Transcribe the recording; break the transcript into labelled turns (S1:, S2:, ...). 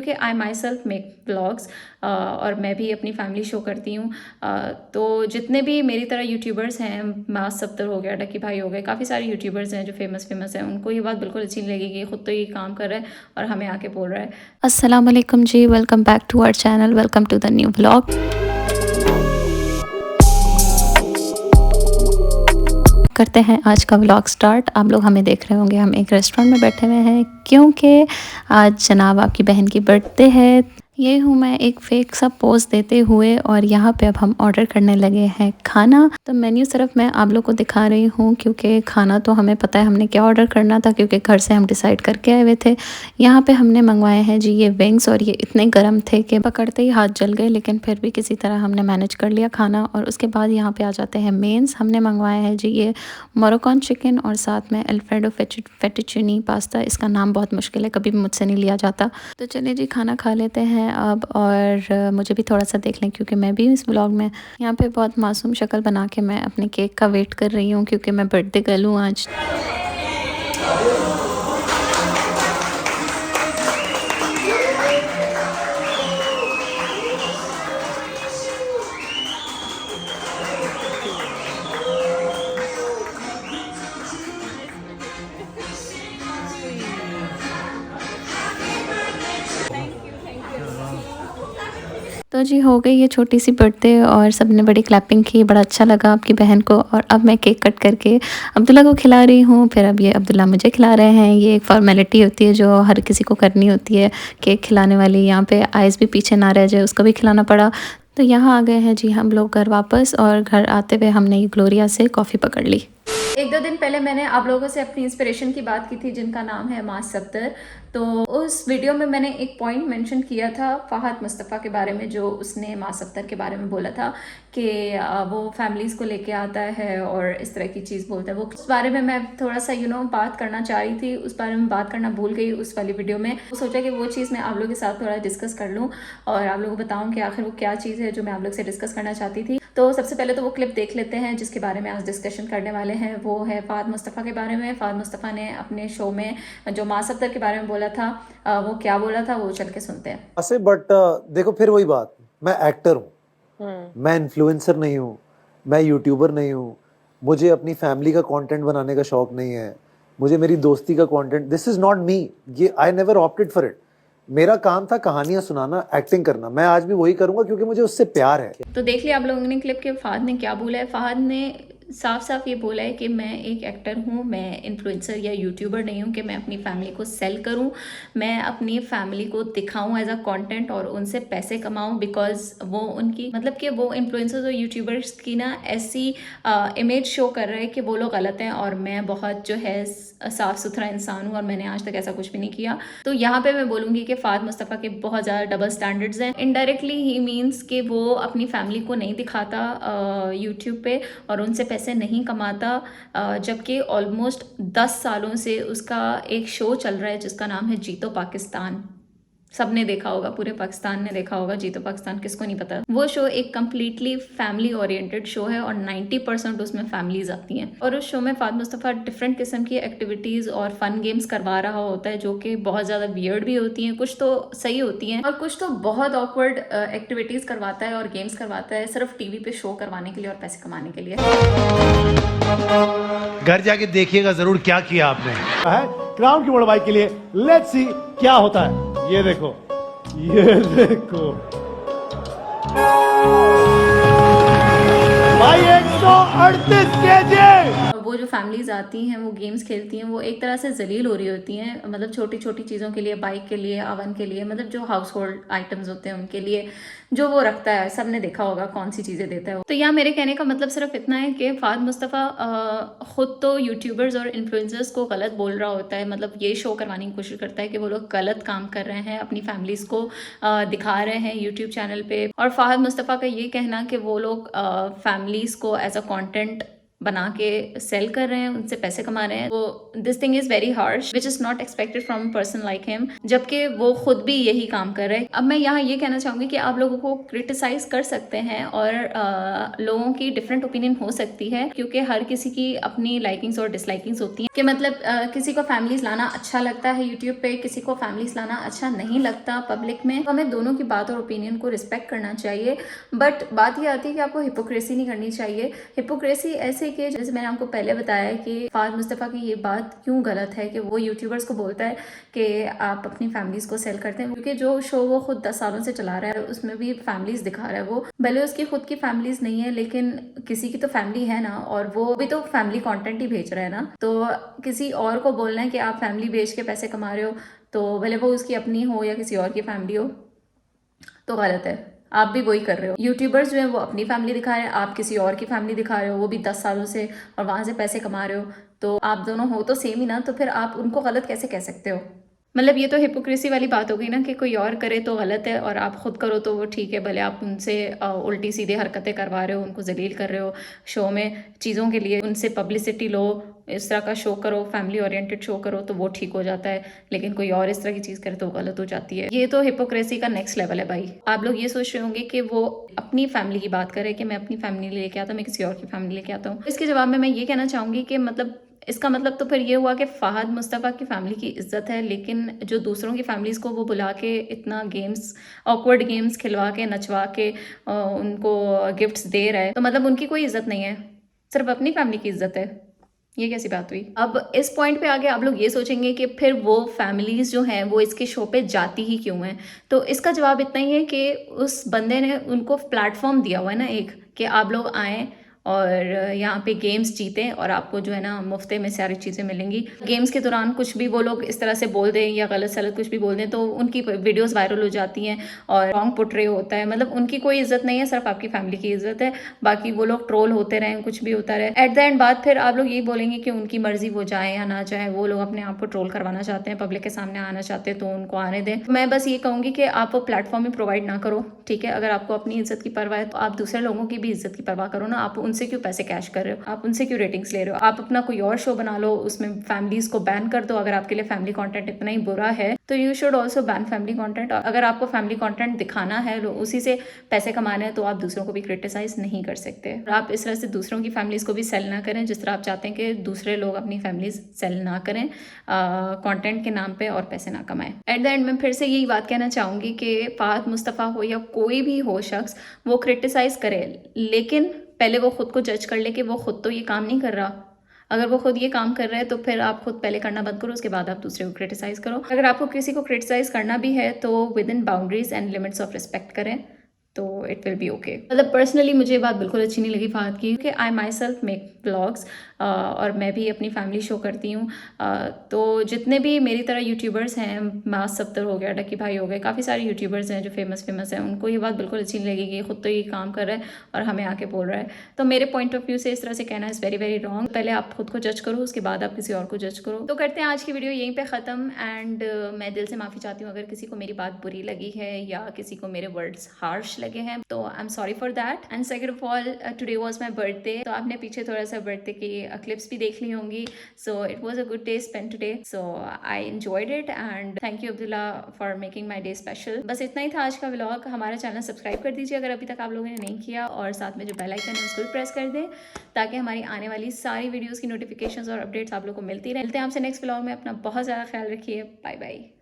S1: क्योंकि आई my self make vlogs और मैं भी अपनी फैमिली शो करती हूँ। तो जितने भी मेरी तरह यूट्यूबर्स हैं, मास सब्तर हो गया, डक्की भाई हो गए, काफ़ी सारे यूट्यूबर्स हैं जो फेमस हैं, उनको ये बात बिल्कुल अच्छी नहीं लगेगी। खुद तो ये काम कर रहा है और हमें आके बोल रहा है।
S2: अस्सलाम वालेकुम जी, welcome back to our channel, welcome to the new vlog. करते हैं आज का व्लॉग स्टार्ट। आप लोग हमें देख रहे होंगे, हम एक रेस्टोरेंट में बैठे हुए हैं क्योंकि आज जनाब आपकी बहन की बर्थडे है। ये हूँ मैं एक फेक सा पोज देते हुए और यहाँ पे अब हम ऑर्डर करने लगे हैं खाना। तो मेन्यू सिर्फ मैं आप लोग को दिखा रही हूँ क्योंकि खाना तो हमें पता है हमने क्या ऑर्डर करना था, क्योंकि घर से हम डिसाइड करके आए हुए थे। यहाँ पे हमने मंगवाए हैं जी ये विंग्स, और ये इतने गर्म थे कि पकड़ते ही हाथ जल गए, लेकिन फिर भी किसी तरह हमने मैनेज कर लिया खाना। और उसके बाद यहाँ पे आ जाते हैं मेन्स। हमने मंगवाया है जी ये मोरोकन चिकन और साथ में अल्फ्रेडो फेटुचीनी पास्ता। इसका नाम बहुत मुश्किल है, कभी भी मुझसे नहीं लिया जाता। तो चलिए जी खाना खा लेते हैं अब, और मुझे भी थोड़ा सा देख लें क्योंकि मैं भी इस व्लॉग में यहाँ पे बहुत मासूम शक्ल बना के मैं अपने केक का वेट कर रही हूँ, क्योंकि मैं बर्थडे गर्ल हूँ आज। तो जी हो गई ये छोटी सी बर्थडे और सबने बड़ी क्लैपिंग की, बड़ा अच्छा लगा आपकी बहन को। और अब मैं केक कट करके अब्दुल्ला को खिला रही हूँ, फिर अब ये अब्दुल्ला मुझे खिला रहे हैं। ये एक फॉर्मेलिटी होती है जो हर किसी को करनी होती है, केक खिलाने वाली। यहाँ पे आइस भी पीछे ना रह जाए, उसको भी खिलाना पड़ा। तो यहाँ आ गए हैं जी हम लोग घर वापस, और घर आते हुए हमने ये ग्लोरिया से कॉफ़ी पकड़ ली।
S1: 1-2 दिन पहले मैंने आप लोगों से अपनी इंस्पिरेशन की बात की थी, जिनका नाम है मास सब्तर। तो उस वीडियो में मैंने एक पॉइंट मेंशन किया था फ़ाहद मुस्तफ़ा के बारे में, जो उसने मास सब्तर के बारे में बोला था कि वो फैमिलीज़ को लेके आता है और इस तरह की चीज़ बोलता है। वो उस बारे में मैं थोड़ा सा बात करना चाह रही थी, उस बारे में बात करना भूल गई उस वाली वीडियो में। सोचा कि वो चीज़ मैं आप लोगों के साथ थोड़ा डिस्कस कर लूँ और आप लोगों को बताऊँ कि आखिर वो क्या चीज़ है जो मैं आप लोग से डिस्कस करना चाहती थी। तो सबसे पहले तो वो क्लिप देख लेते हैं जिसके बारे में आज डिस्कशन करने वाले हैं। वो है फ़ाहद मुस्तफ़ा के बारे में। फ़ाहद मुस्तफ़ा ने अपने शो में जो मास सब्तर के बारे में बोला था, वो क्या बोला था वो चल के सुनते हैं।
S3: बट देखो फिर वही बात, मैं एक्टर हूँ, मैं इन्फ्लुएंसर नहीं हूँ, मैं यूट्यूबर नहीं हूँ, मुझे अपनी फैमिली का कंटेंट बनाने का शौक नहीं है, मुझे मेरी दोस्ती का content, this is not me. ये I never opted for it. मेरा काम था कहानियां सुनाना, एक्टिंग करना। मैं आज भी वही करूंगा क्योंकि मुझे उससे प्यार है।
S1: तो देख लिया आप लोगों ने क्लिप के फ़ाहद ने क्या बोला है। फ़ाहद ने साफ साफ ये बोला है कि मैं एक एक्टर हूँ, मैं इन्फ्लुएंसर या यूट्यूबर नहीं हूँ कि मैं अपनी फैमिली को सेल करूँ, मैं अपनी फैमिली को दिखाऊँ एज अ कंटेंट और उनसे पैसे कमाऊँ। बिकॉज वो उनकी मतलब कि वो इन्फ्लुएंसर्स और यूट्यूबर्स की ना ऐसी इमेज शो कर रहे हैं कि वो लोग गलत हैं और मैं बहुत जो है साफ़ सुथरा इंसान हूँ और मैंने आज तक ऐसा कुछ भी नहीं किया। तो यहाँ पे मैं बोलूँगी कि फ़ाहद मुस्तफ़ा के बहुत ज़्यादा डबल स्टैंडर्ड्स हैं। इनडायरेक्टली ही मीन्स कि वो अपनी फैमिली को नहीं दिखाता यूट्यूब पे और उनसे पैसे नहीं कमाता, जबकि ऑलमोस्ट 10 सालों से उसका एक शो चल रहा है जिसका नाम है जीतो पाकिस्तान। सबने देखा होगा, पूरे पाकिस्तान ने देखा होगा जीतो पाकिस्तान, किसको नहीं पता। वो शो एक कम्प्लीटली फैमिली ओरिएंटेड शो है और 90% उसमें फैमिलीज आती हैं। और उस शो में फ़ाहद मुस्तफ़ा डिफरेंट किस्म की एक्टिविटीज़ और फन गेम्स करवा रहा होता है जो कि बहुत ज़्यादा वियर्ड भी होती हैं, कुछ तो सही होती हैं और कुछ तो बहुत ऑकवर्ड एक्टिविटीज़ करवाता है और गेम्स करवाता है सिर्फ टीवी पे शो करवाने के लिए और पैसे कमाने के लिए।
S4: घर जाके देखिएगा जरूर क्या किया आपने।
S5: क्राउन की बड़वाई के लिए लेट्स सी क्या होता है। ये देखो, ये देखो भाई 138 केजी।
S1: वो जो फैमिलीज आती हैं वो गेम्स खेलती हैं, वो एक तरह से जलील हो रही होती हैं, मतलब छोटी छोटी चीज़ों के लिए, बाइक के लिए, अवन के लिए, मतलब जो हाउस होल्ड आइटम्स होते हैं उनके लिए जो वो रखता है। सबने देखा होगा कौन सी चीज़ें देता है वो। तो यहाँ मेरे कहने का मतलब सिर्फ इतना है कि फ़ाहद मुस्तफ़ा ख़ुद तो यूट्यूबर्स और इन्फ्लुएंसर्स को गलत बोल रहा होता है, मतलब ये शो करवाने की कोशिश करता है कि वो लोग गलत काम कर रहे हैं, अपनी फैमिलीज़ को दिखा रहे हैं यूट्यूब चैनल पे। और फ़ाहद मुस्तफ़ा का ये कहना कि वो लोग फैमिलीज़ को एज अ कॉन्टेंट बना के सेल कर रहे हैं, उनसे पैसे कमा रहे हैं। वो this thing is very harsh which is not expected from a person like him, जबकि वो खुद भी यही काम कर रहे हैं। अब मैं यहाँ ये कहना चाहूँगी कि आप लोगों को क्रिटिसाइज कर सकते हैं और लोगों की डिफरेंट ओपिनियन हो सकती है, क्योंकि हर किसी की अपनी लाइकिंग्स और डिसलाइकिंग्स होती हैं कि मतलब किसी को फैमिलीज लाना अच्छा लगता है यूट्यूब पे, किसी को फैमिलीज लाना अच्छा नहीं लगता पब्लिक में। तो हमें दोनों की बात और ओपिनियन को रिस्पेक्ट करना चाहिए, बट बात ये आती है कि आपको हिपोक्रेसी नहीं करनी चाहिए। हिपोक्रेसी ऐसे कि जैसे मैंने आपको पहले बताया कि फहद मुस्तफ़ा की ये बात क्यों गलत है कि वो यूट्यूबर्स को बोलता है कि आप अपनी फैमिलीज को सेल करते हैं, क्योंकि जो शो वो खुद 10 सालों से चला रहा है उसमें भी फैमिलीज दिखा रहा है। वो भले उसकी खुद की फैमिलीज नहीं है, लेकिन किसी की तो फैमिली है ना, और वो भी तो फैमिली कंटेंट ही भेज रहा है ना। तो किसी और को बोलना है कि आप फैमिली बेच के पैसे कमा रहे हो, तो भले वो उसकी अपनी हो या किसी और की फैमिली हो, तो गलत है। आप भी वही कर रहे हो। यूट्यूबर्स जो है वो अपनी फैमिली दिखा रहे हैं, आप किसी और की फैमिली दिखा रहे हो, वो भी 10 सालों से, और वहां से पैसे कमा रहे हो। तो आप दोनों हो तो सेम ही ना, तो फिर आप उनको गलत कैसे कह सकते हो? मतलब ये तो हिपोक्रेसी वाली बात हो गई ना कि कोई और करे तो गलत है और आप खुद करो तो वो ठीक है। भले आप उनसे उल्टी सीधी हरकतें करवा रहे हो, उनको जलील कर रहे हो शो में चीज़ों के लिए, उनसे पब्लिसिटी लो, इस तरह का शो करो, फैमिली ओरिएंटेड शो करो, तो वो ठीक हो जाता है। लेकिन कोई और इस तरह की चीज़ करे तो गलत हो जाती है। ये तो हिपोक्रेसी का नेक्स्ट लेवल है भाई। आप लोग ये सोच रहे होंगे कि वो अपनी फैमिली की बात करे कि मैं अपनी फैमिली लेके आता हूँ, मैं किसी और की फैमिली लेके आता हूँ। इसके जवाब में मैं ये कहना चाहूँगी कि मतलब इसका मतलब तो फिर ये हुआ कि फहद मुस्तफ़ा की फैमिली की इज्जत है, लेकिन जो दूसरों की फैमिलीज को वो बुला के इतना गेम्स, ऑकवर्ड गेम्स खिलवा के, नचवा के उनको गिफ्ट्स दे रहा है, तो मतलब उनकी कोई इज्जत नहीं है, सिर्फ अपनी फैमिली की इज्जत है। ये कैसी बात हुई? अब इस पॉइंट पे आगे आप लोग ये सोचेंगे कि फिर वो फैमिलीज जो हैं वो इसके शो पे जाती ही क्यों हैं? तो इसका जवाब इतना ही है कि उस बंदे ने उनको प्लेटफॉर्म दिया हुआ है ना एक, कि आप लोग आएँ और यहाँ पे गेम्स जीतें और आपको जो है ना मुफ्ते में सारी चीज़ें मिलेंगी। गेम्स के दौरान कुछ भी वो लोग इस तरह से बोल दें या गलत सलत कुछ भी बोल दें तो उनकी वीडियोस वायरल हो जाती हैं और रॉन्ग पोर्ट्रे होता है। मतलब उनकी कोई इज्जत नहीं है, सिर्फ आपकी फैमिली की इज्जत है। बाकी वो लोग ट्रोल होते रहें, कुछ भी होता रहे, एट द एंड बात फिर आप लोग यही बोलेंगे कि उनकी मर्जी, वो जाए या ना जाए, वो लोग अपने आप को ट्रोल करवाना चाहते हैं, पब्लिक के सामने आना चाहते हैं तो उनको आने दें। मैं बस ये कहूँगी कि आप वो प्लेटफॉर्म ही प्रोवाइड ना करो, ठीक है? अगर आपको अपनी इज्जत की परवाह है तो आप दूसरे लोगों की भी इज्जत की परवाह करो ना। आप उनसे क्यों पैसे कैश कर रहे हो? आप उनसे क्यों रेटिंग्स ले रहे हो? आप अपना कोई और शो बना लो, उसमें फैमिलीज को बैन कर दो। अगर आपके लिए फैमिली कंटेंट इतना ही बुरा है तो you should also ban family content. अगर आपको फैमिली कंटेंट दिखाना है, उसी से पैसे कमाने हैं, तो आप दूसरों को भी क्रिटिसाइज नहीं कर सकते। आप इस तरह से दूसरों की फैमिलीज को भी सेल ना करें जिस तरह आप चाहते हैं कि दूसरे लोग अपनी फैमिलीज सेल ना करें कंटेंट के नाम पे और पैसे ना कमाएं। एट द एंड मैं फिर से यही बात कहना चाहूँगी कि फहद मुस्तफ़ा हो या कोई भी हो शख्स, वो क्रिटिसाइज करे, लेकिन पहले वो खुद को जज कर ले कि वो खुद तो ये काम नहीं कर रहा। अगर वो खुद ये काम कर रहा है तो फिर आप खुद पहले करना बंद करो, उसके बाद आप दूसरे को क्रिटिसाइज करो। अगर आपको किसी को क्रिटिसाइज करना भी है तो with in boundaries and limits of respect करें, तो इट विल बी ओके। मतलब पर्सनली मुझे ये बात बिल्कुल अच्छी नहीं लगी फहद की, क्योंकि आई माई सेल्फ मेक व्लॉग्स और मैं भी अपनी फैमिली शो करती हूँ। तो जितने भी मेरी तरह यूट्यूबर्स हैं, मास सफ्तर हो गया, डकी भाई हो गए, काफ़ी सारे यूट्यूबर्स हैं जो फेमस हैं, उनको ये बात बिल्कुल अच्छी नहीं लगी कि खुद तो ये काम कर रहा है और हमें आके बोल रहा है। तो मेरे पॉइंट ऑफ व्यू से इस तरह से कहना इज़ वेरी वेरी रॉन्ग। पहले आप खुद को जज करो, उसके बाद आप किसी और को जज करो। तो करते हैं आज की वीडियो यहीं पर ख़त्म। एंड मैं दिल से माफ़ी चाहती हूँ अगर किसी को मेरी बात बुरी लगी है या किसी को मेरे वर्ड्स हार्श लगे हैं, तो I am sorry for that. And second of all, today was my birthday, तो आपने पीछे थोड़ा सा बर्थडे की क्लिप्स भी देख ली होंगी। So it was a good day spent today, so I enjoyed it and thank you Abdullah for making my day special. बस इतना ही था आज का व्लॉग। हमारा चैनल सब्सक्राइब कर दीजिए अगर अभी तक आप लोगों ने नहीं किया, और साथ में जो बेल आइकन है उसको भी प्रेस कर दें ताकि हमारी आने वाली सारी वीडियोज़ की नोटिफिकेशंस और अपडेट्स आप लोगों को मिलती रहे। मिलते हैं आपसे नेक्स्ट व्लॉग में। अपना बहुत ज़्यादा ख्याल रखिए। Bye bye.